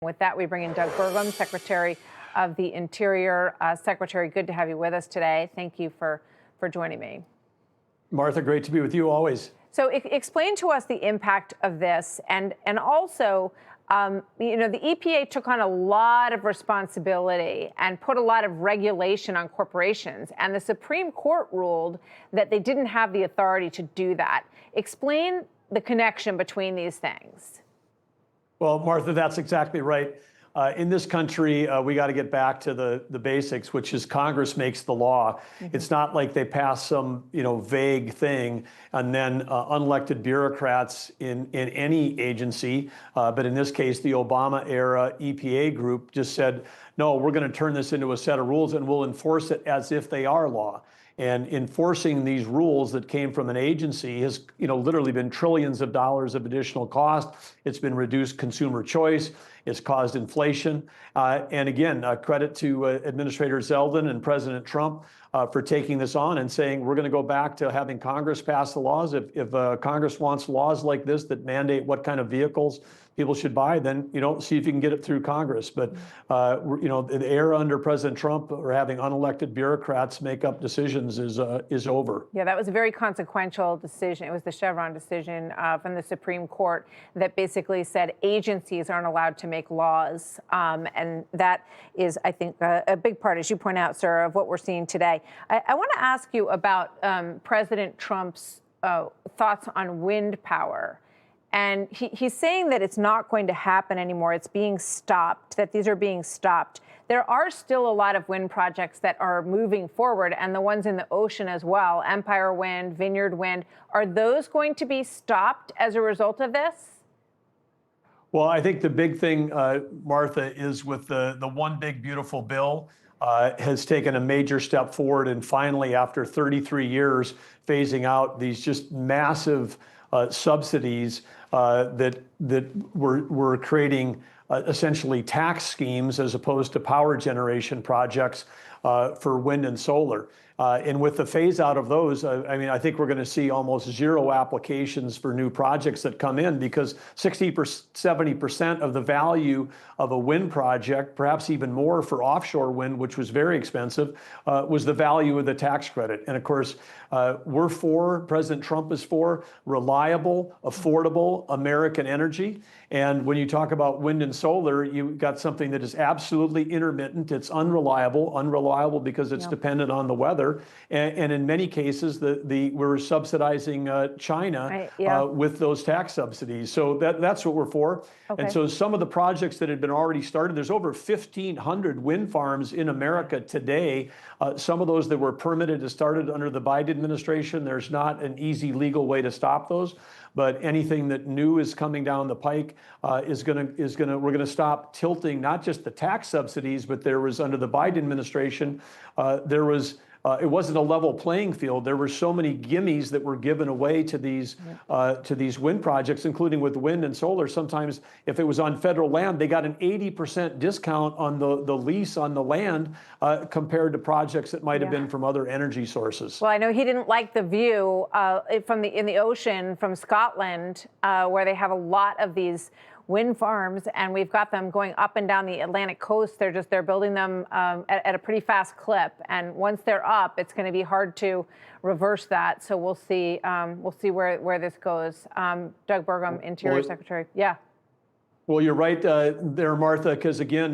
With that, we bring in Doug Burgum, Secretary of the Interior. Secretary, good to have you with us today. Thank you for joining me. Martha, great to be with you always. So explain to us the impact of this, and also, the EPA took on a lot of responsibility and put a lot of regulation on corporations, and the Supreme Court ruled that they didn't have the authority to do that. Explain the connection between these things. Well, Martha, that's exactly right. In this country, we got to get back to the basics, which is Congress makes the law. Mm-hmm. It's not like they pass some vague thing and then unelected bureaucrats in any agency, but in this case, the Obama era EPA group just said, no, we're going to turn this into a set of rules and we'll enforce it as if they are law. And enforcing these rules that came from an agency has, literally been trillions of dollars of additional cost. It's been reduced consumer choice. It's caused inflation. And again, credit to Administrator Zeldin and President Trump for taking this on and saying we're going to go back to having Congress pass the laws. If Congress wants laws like this that mandate what kind of vehicles people should buy, then see if you can get it through Congress. But the era under President Trump or having unelected bureaucrats make up decisions is over. Yeah, that was a very consequential decision. It was the Chevron decision from the Supreme Court that basically said agencies aren't allowed to make laws, and that is, I think, a big part, as you point out, sir, of what we're seeing today. I want to ask you about President Trump's thoughts on wind power. And he's saying that it's not going to happen anymore. It's being stopped, that these are being stopped. There are still a lot of wind projects that are moving forward, and the ones in the ocean as well, Empire Wind, Vineyard Wind. Are those going to be stopped as a result of this? Well, I think the big thing, Martha, is with the One Big Beautiful Bill has taken a major step forward, and finally, after 33 years, phasing out these just massive subsidies that were creating essentially tax schemes as opposed to power generation projects for wind and solar. And with the phase out of those, I think we're going to see almost zero applications for new projects that come in because 70% of the value of a wind project, perhaps even more for offshore wind, which was very expensive, was the value of the tax credit. And of course, President Trump is for reliable, affordable American energy. And when you talk about wind and solar, you've got something that is absolutely intermittent. It's unreliable because it's dependent on the weather. And in many cases, we're subsidizing China with those tax subsidies. So that's what we're for. Okay. And so some of the projects that had been already started, there's over 1,500 wind farms in America today. Some of those that were permitted and started under the Biden administration. There's not an easy legal way to stop those. But anything that new is coming down the pike we're going to stop tilting not just the tax subsidies, but there was under the Biden administration, it wasn't a level playing field. There were so many gimmies that were given away to these wind projects, including with wind and solar. Sometimes if it was on federal land, they got an 80% discount on the lease on the land compared to projects that might have been from other energy sources. Well, I know he didn't like the view in the ocean from Scotland, where they have a lot of these wind farms, and we've got them going up and down the Atlantic coast. They're building them at a pretty fast clip, and once they're up, it's going to be hard to reverse that. So we'll see where this goes. Doug Burgum, Interior Secretary. Yeah. Well, you're right there, Martha, because again,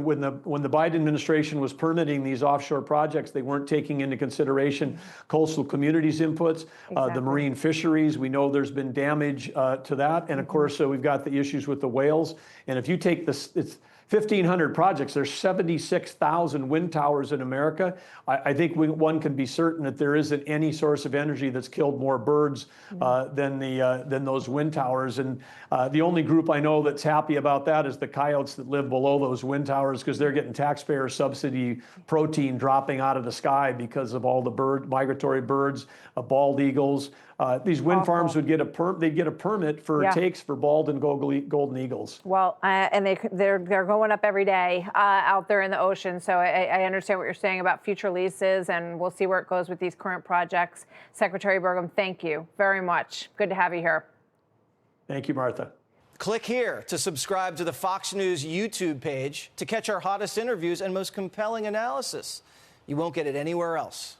when the Biden administration was permitting these offshore projects, they weren't taking into consideration coastal communities' inputs, the marine fisheries. We know there's been damage to that. And of course, we've got the issues with the whales. And if you take this, it's 1,500 projects. There's 76,000 wind towers in America. I think one can be certain that there isn't any source of energy that's killed more birds than those wind towers. And the only group I know that's happy about that is the coyotes that live below those wind towers, because they're getting taxpayer subsidy protein dropping out of the sky because of all the migratory birds, bald eagles. These wind farms would get a permit for takes for bald and golden eagles. Well, and they're going up every day out there in the ocean. So I understand what you're saying about future leases, and we'll see where it goes with these current projects. Secretary Burgum, thank you very much. Good to have you here. Thank you, Martha. Click here to subscribe to the Fox News YouTube page to catch our hottest interviews and most compelling analysis. You won't get it anywhere else.